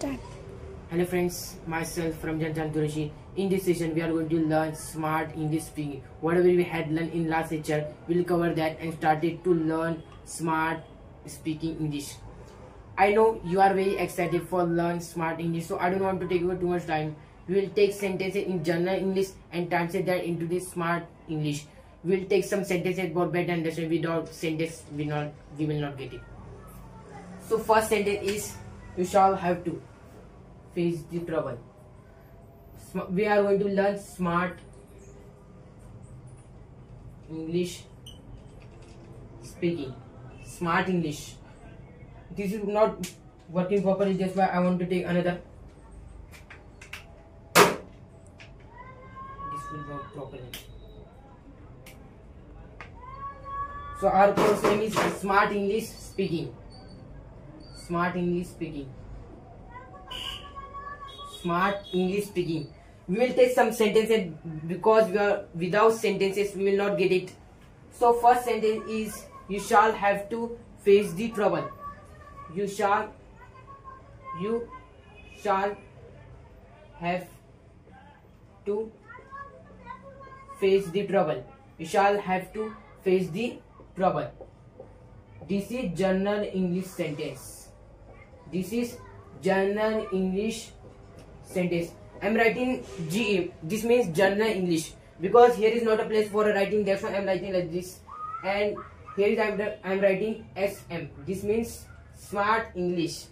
Start. Hello friends, myself Ramjan Qureshi. In this session we are going to learn smart English speaking. Whatever we had learned in last lecture, we'll cover that and started to learn smart speaking English. I know you are very excited for learn smart English, so I don't want to take over too much time. We will take sentences in general English and translate that into this smart English. We will take some sentences about better understand. Without sentence we will not get it. So first sentence is, you shall have to face the trouble. We are going to learn smart English speaking. Smart English. This is not working properly, that's why I want to take another. This will work properly. So our course name is Smart English Speaking. Smart English Speaking. Smart English Speaking. We will take some sentences because we are without sentences we will not get it. So first sentence is, you shall have to face the trouble. You shall have to face the trouble. You shall have to face the trouble. This is general English sentence. This is general English sentence. I am writing GE. This means general English because here is not a place for writing. That's why I am writing like this. And here is I am writing SM. This means smart English.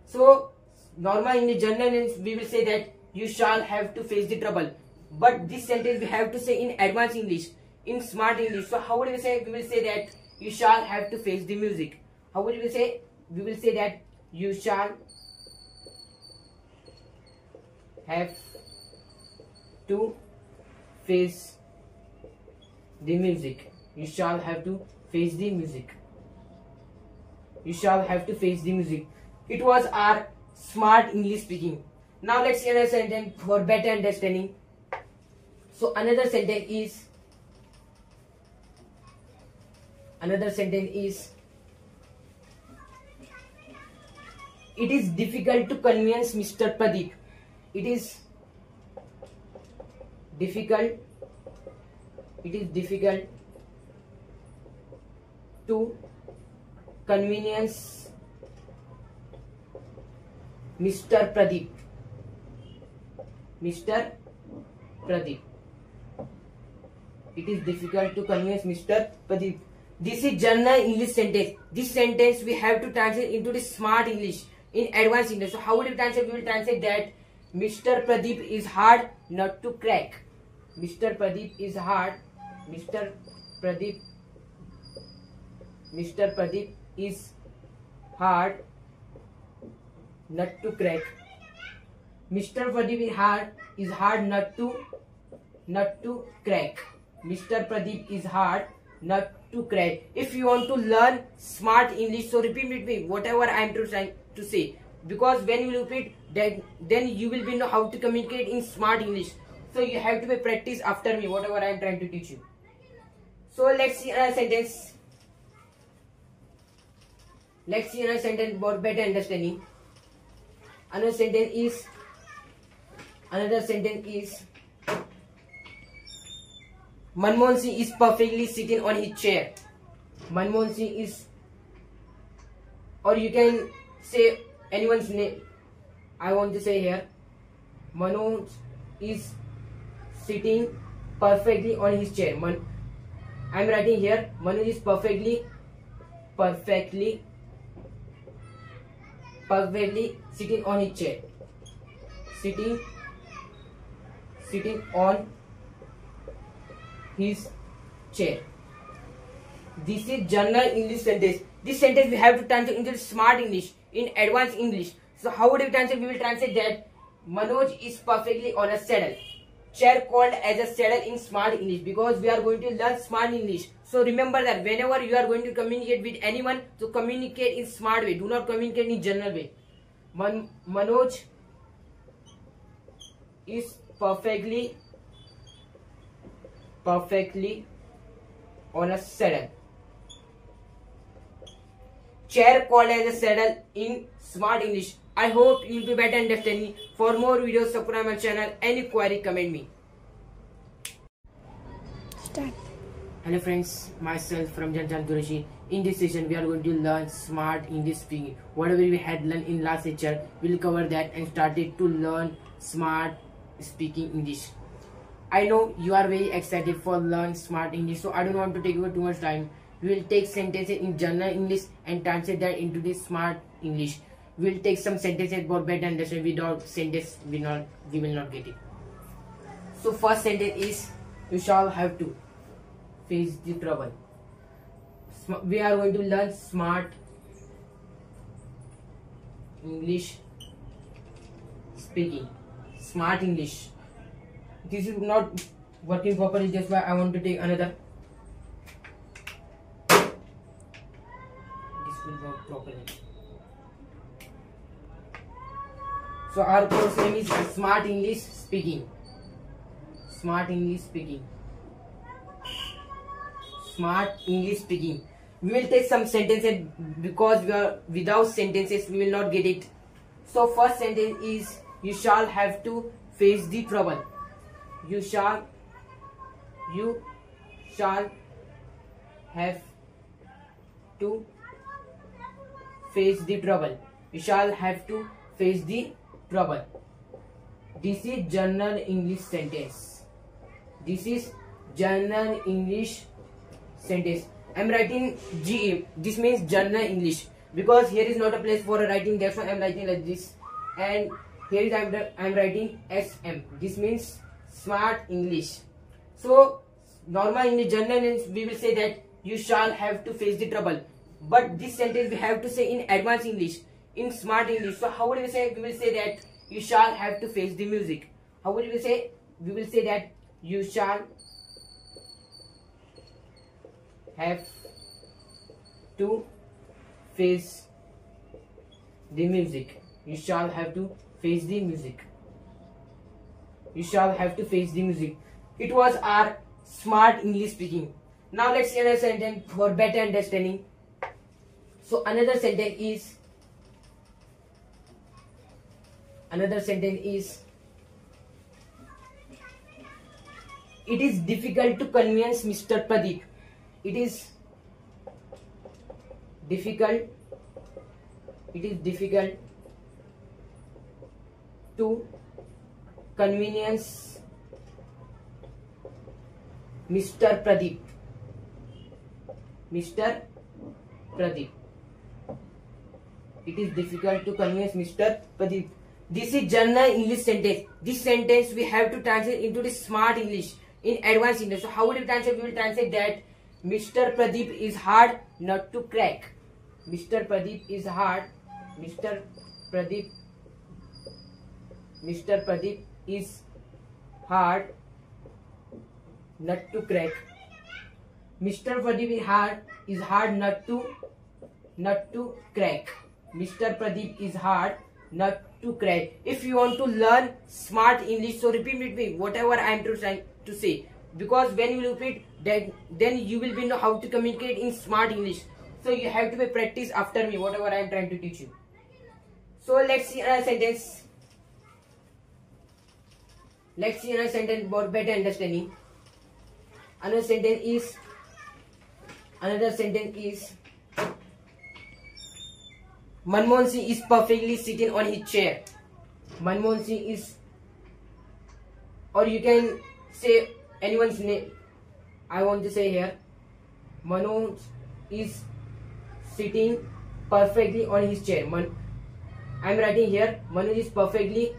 So normal English, general English, we will say that you shall have to face the trouble. But this sentence we have to say in advanced English, in smart English. So how would we say? We will say that you shall have to face the music. How would we say? We will say that you shall have to face the music. You shall have to face the music. You shall have to face the music. It was our smart English speaking. Now let's see another sentence for better understanding. So another sentence is, it is difficult to convince Mr. Pradeep. It is difficult to convince Mr. Pradeep. Mr. Pradeep. It is difficult to convince Mr. Pradeep. This is general English sentence. This sentence we have to translate into the smart English, in advanced English. So how will we translate? We will translate that Mr. Pradeep is hard not to crack. Mr. Pradeep is hard. Mr. Pradeep is hard not to crack. Mr. Pradeep is hard not to crack. Mr. Pradeep is hard not to crack. If you want to learn smart English, so repeat with me whatever I am trying to say. Because when you repeat that, then you will know how to communicate in smart English. So you have to practice after me whatever I am trying to teach you. So let's see another sentence. Let's see another sentence about better understanding. Another sentence is Manmohan Singh is perfectly sitting on his chair. Manmohan Singh is, or you can say anyone's name. I want to say here, Manoj is sitting perfectly on his chair. I am writing here, Manoj is perfectly sitting on his chair. Sitting on his chair. This is general English sentence. This sentence we have to translate into smart English, in advanced English. So how would we translate? We will translate that Manoj is perfectly on a saddle. Chair called as a saddle in smart English because we are going to learn smart English. So remember that whenever you are going to communicate with anyone, so communicate in smart way. Do not communicate in general way. Manoj is perfectly on a saddle. Chair called as a saddle in smart English. I hope you'll be better understanding. For more videos, subscribe my channel. Any query, comment me. Start. Hello friends, myself Ramjan Chan Qureshi. In this session, we are going to learn smart English speaking. Whatever we had learned in last lecture, we'll cover that and started to learn smart speaking English. I know you are very excited for learn smart English, so I don't want to take over too much time. We will take sentences in general English and translate that into the smart English. We will take some sentences for better understanding. Without sentence, we will not get it. So first sentence is, you shall have to face the trouble. We are going to learn smart English speaking. Smart English. This is not working properly, that's why I want to take another. This will work properly. So our course name is Smart English Speaking. Smart English Speaking. Smart English Speaking. We will take some sentences because we are without sentences we will not get it. So first sentence is, you shall have to face the trouble. You shall have to face the trouble. You shall have to face the trouble. This is general English sentence. This is general English sentence. I am writing GE. This means general English because here is not a place for writing. That's why I am writing like this. And here is I am writing SM. This means smart English. So normal English, general English, we will say that you shall have to face the trouble. But this sentence we have to say in advanced English, in smart English. So how would we say? We will say that you shall have to face the music. How would we say? We will say that you shall have to face the music. You shall have to face the music. You shall have to face the music. It was our smart English speaking. Now let's see another sentence for better understanding. So another sentence is, it is difficult to convince Mr. Pradeep. It is difficult to convenience Mr. Pradeep. Mr. Pradeep. It is difficult to convince Mr. Pradeep. This is general English sentence. This sentence we have to translate into the smart English, in advanced English. So how will we translate? We will translate that Mr. Pradeep is hard not to crack. Mr. Pradeep is hard. Mr. Pradeep is hard not to crack. Mr. Pradeep is hard not to crack. Mr. Pradeep is hard not to crack. If you want to learn smart English, so repeat with me whatever I am trying to say. Because when you repeat that, then you will know how to communicate in smart English. So you have to practice after me whatever I am trying to teach you. So let's see another sentence. Let's see another sentence for better understanding. Another sentence is, Manmohan Singh is perfectly sitting on his chair. Manmohan Singh is, or you can say anyone's name. I want to say here, Manoj is sitting perfectly on his chair. I am writing here, Manoj is perfectly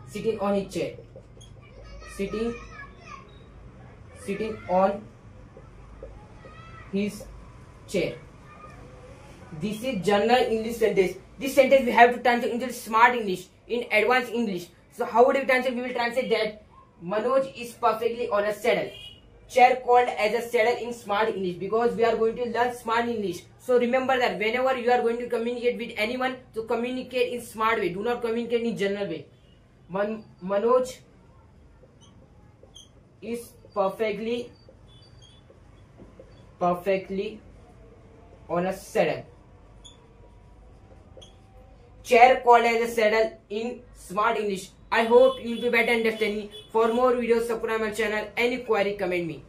sitting on his chair. Sitting on his chair. This is general English sentence. This sentence we have to translate into smart English, in advanced English. So how would we translate? We will translate that Manoj is perfectly on a saddle. Chair called as a saddle in smart English because we are going to learn smart English. So remember that whenever you are going to communicate with anyone, to communicate in smart way. Do not communicate in general way. Manoj is perfectly on a saddle. Chair called as a saddle in smart English. I hope you'll be better understanding. For more videos, subscribe my channel. Any query, comment me.